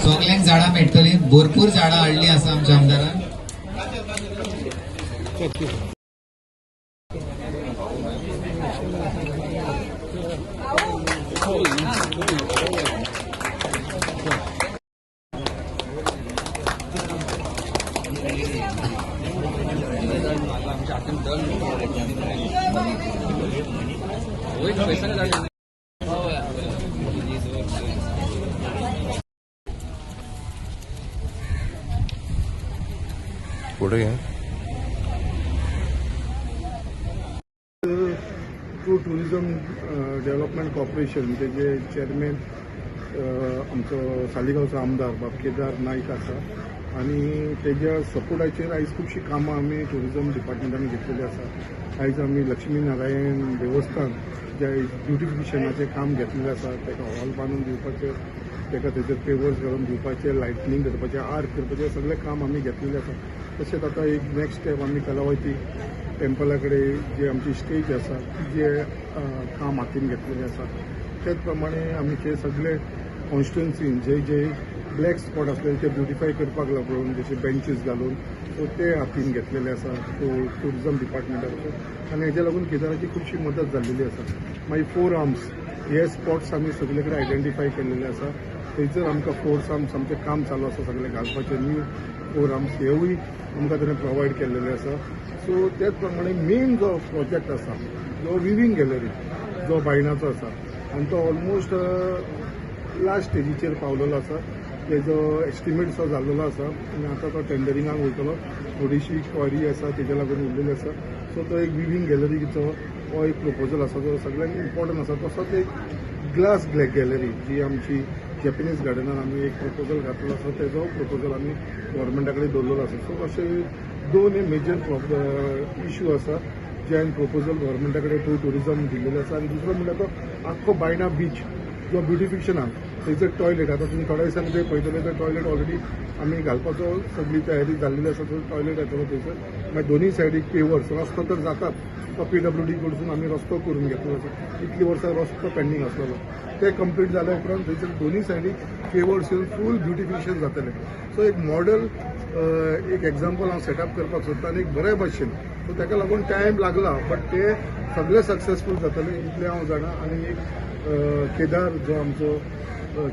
सगळ्यांक झाडां मेळटली, भरपूर झाडां हाडली आसा आमच्या आमदारान. पुढे टुरिझम डेव्हलपमेंट कॉर्पोरेशन तेजे चेअरमॅन आमचो सालिगांवचो आमदार बाब केदार नाईक आसा आणि तेज्या सपोर्टाचेर आयज खुबशीं कामां आमी टुरिझम डिपार्टमेंटान घेतलेली आसा. आयज आमी लक्ष्मी नारायण देवस्थान जे ब्युटिफिकेशनाचें काम घेतलेलें आसा ताका हॉल बांदून दिवपाचें, ताका तेजेर पेवर्स घालून दिवपाचें, लायटनींग करपाचें, आर्ट करपाचें सगळें काम आमी घेतलेलें आसा. तशेंच आतां एक नेक्स्ट स्टेप आमी कलावती टेम्पला कडेन जी आमची स्टेज आसा जे काम हातीन घेतलेलें आसा. त्याच प्रमाणे आमचे सगळे कॉन्स्टिट्युन्सीन जे ब्लॅक स्पॉट आसले ते ब्युटिफाय करपाक लागून जशे बेंचीस घालून सो ते हातीन घेतलेले आसा टुरिझम डिपार्टमेंटाचे. आनी हेज्या लागून केदाराची खुबशी मदत जाल्लेली आसा. मागीर 4 आर्म्स हे स्पॉट्स आमी सगळे कडेन आयडेंटिफाय केल्लेले आसा. थंयसर आमकां 4 आर्म्स आमचें काम चालू आसा सगळे घालपाचें. न्यू 4 आर्म्स हेवूय आमकां ताणें प्रोवायड केल्लेले आसा. सो त्याच प्रमाणे मेन जो प्रोजेक्ट आसा जो विविंग गॅलरी जो बायणाचो आसा आनी तो ऑलमोस्ट लास्ट स्टेजीचेर पावलेलो आसा. तेजो एस्टिमेट जो जाल्लो आसा आनी आतां तो टेंडरिंगाक वयतलो. थोडीशी क्वारी आसा तेज्या लागून उरलेली आसा. सो तो एक विविंग गॅलरीचो हो एक प्रपोजल आसा जो सगळ्यांत इम्पॉर्टंट आसा. तसोच एक ग्लास गॅलरी जी आमची जॅपनीज गार्डनान आमी एक प्रपोजल घातलो आसा तेजो प्रपोजल आमी गव्हर्मेंटा कडेन दवरलेलो आसा. सो अशे 2 मेजर इश्यू आसा जे हांवें प्रपोजल गव्हर्मेंटा कडेन टुरिझम दिल्लेले आसा. आनी दुसरो म्हणल्यार तो आख्खो बायणा बीच जो ब्युटिफिकेशनान थंयसर टॉयलेट आतां तुमी थोड्या दिसांनी थंय पळयतले तर टॉयलेट ऑलरेडी आमी घालपाचो सगळी तयारी जाल्लेली आसा. तो टॉयलेट येतलो थंयसर. मागीर दोनूय सायडीक पेवर्स रस्तो तर जातात तो PWD कडसून आमी रस्तो करून घेतलो आसा. इतली वर्सां रस्तो पेंडींग आसलेलो ते कंप्लीट जाल्या उपरांत थंयसर दोनूय सायडीक पेवर्स येवन फूल ब्युटिफिकेशन जातलें. सो एक मॉडल एक एग्जाम्पल हांव सेटअप करपाक सोदता आनी एक बऱ्या भाशेन. सो ताका लागून टायम लागला बट ते सगळे सक्सेसफूल जातले इतलें हांव जाणा. आनी एक केदार जो आमचो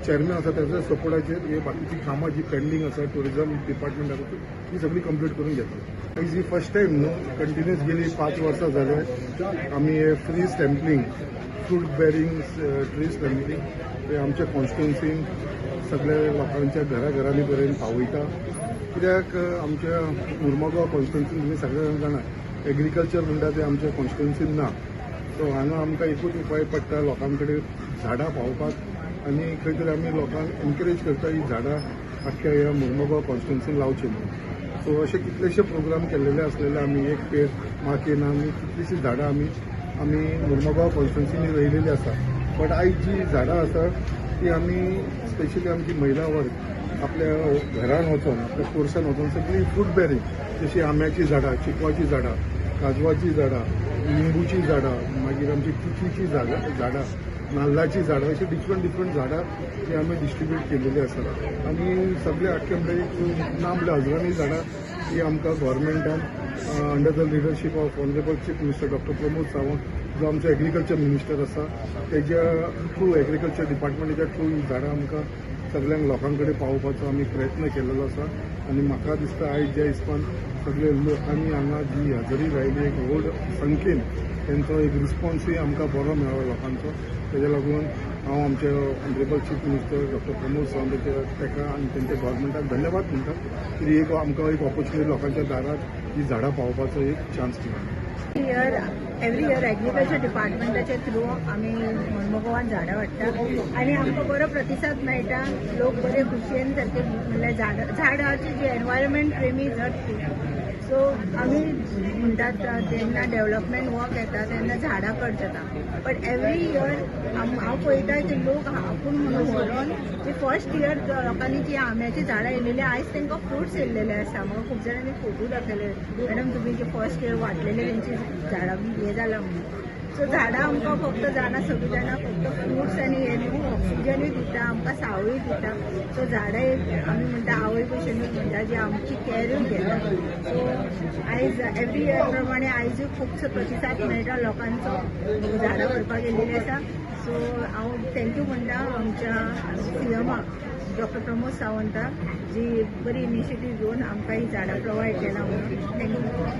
चेअरमॅन आसा त्याच्या सपोर्टाचेर हे बाकीची कामां जी पेंडींग आसा टुरिझम डिपार्टमेंटाची ती सगळी कंप्लीट करून घेतली. आयज ही फर्स्ट टायम न्हू कंटिन्युअस गेली 5 वर्सां जाले आमी हे फ्री स्टॅम्पलिंग फ्रूट बेरिंग ट्री स्टॅम्पलिंग ते आमच्या कॉन्स्टिट्युन्सीन सगळ्या लोकांच्या घराघरांनी पर्यंत पावयता. कित्याक आमच्या मुर्मगांव कॉन्स्टिट्युन्सीन तुमी सगळे जाण जाणा एग्रीकल्चर म्हणटा ते आमच्या कॉन्स्टिट्युन्सीन ना. सो हांगा आमकां एकूच उपाय पडटा लोकां कडेन झाडां पावोवपाक आनी खंय तरी आमी लोकांक एनकरेज करता ही झाडां आख्ख्या ह्या मुर्मगांव कॉन्स्टिट्युन्सीन लावची म्हणून. सो अशे कितलेशे प्रोग्राम केल्लेले आसलेले आमी एक पेड माकेन आमी कितलीशीं झाडां आमी मुर्मगांव कॉन्स्टिट्युन्सीनी रोयलेली आसा. बट आयज जी झाडां आसा ती आमी स्पेशली आमची महिला वर्ग आपल्या घरान वचून आपल्या कोर्सान वचून सगळी फ्रूट बेरिंग जशी आंब्याची झाडां, चिकवाची झाडां, काजवाची झाडां, लिंबूची झाडां, मागीर आमची तिखीची झाडां, नाल्लाची झाडां अशी डिफरंट झाडां जी आमी डिस्ट्रिब्यूट केलेली आसा. आनी सगळे आख्खे म्हणजे ना म्हणल्यार हजारांनी झाडां ही आमकां गव्हर्मेंटान under the leadership of honourable chief minister doctor Pramod Sawant जो आमचो एग्रीकल्चर मिनिस्टर आसा तेज्या थ्रू एग्रीकल्चर डिपार्टमेंटाच्या थ्रू ही झाडां आमकां सगळ्यांक लोकां कडेन पावोवपाचो आमी प्रयत्न केलेलो आसा. आनी म्हाका दिसता आयज ज्या हिसपान सगळे लोकांनी हांगा जी हजेरी लायली एक व्हड संख्येन तेंचो एक रिस्पॉन्सूय आमकां बरो मेळ्ळो लोकांचो. तेज्या लागून हांव आमचे honourable chief minister doctor Pramod Sawant ताका आनी तेंच्या गव्हर्मेंटाक धन्यवाद म्हणटा की एक आमकां एक ऑपॉर्च्युनिटी लोकांच्या दारात ही झाडां पावोवपाचो एक चान्स मेळ्ळा. एवरी इयर एग्रीकल्चर डिपार्टमेंटाच्या थ्रू आमी मुर्मगांवान झाडां हाडटा आनी आमकां बरो प्रतिसाद मेळटा. लोक बरे खुशयेन सारके म्हणल्यार झाडांची जी एनवायरमेंट प्रेमी झट. सो आमी म्हणटात जेन्ना डेव्हलपमेंट वर्क येता तेन्ना झाडां कट जाता. बट एवरी इयर हांव पळयता की लोक आपूण म्हणून व्हरून जी फर्स्ट इयर लोकांनी जी आंब्याची झाडां येयलेली आयज तांकां फ्रुट्स येयलेले आसा. म्हाका खूब जाणांनी फोटो दाखयले मॅडम तुमी जे फर्स्ट इयर वाटलेले तेंची झाडां हे जालां म्हणून. सो झाडां आमकां फक्त जाणा सगळीं जाणां फक्त फ्रुट्स आनी हे न्हू ऑक्सिजनूय दिता आमकां सावळूय दिता सो झाडां एक आमी म्हणटा आवय भशेनूच म्हणटा जी आमची कॅरूय घेता सो आयज एवरी इयर प्रमाणे आयजूय खुबसो प्रतिसाद मेळटा लोकांचो झाडां व्हरपाक गेलेली आसा सो हांव थँक्यू म्हणटा आमच्या सीएमाक डॉक्टर प्रमोद सावंताक जी बरी इनिशिएटीव घेवन आमकां ही झाडां प्रोवायड केला म्हणून थँक्यू.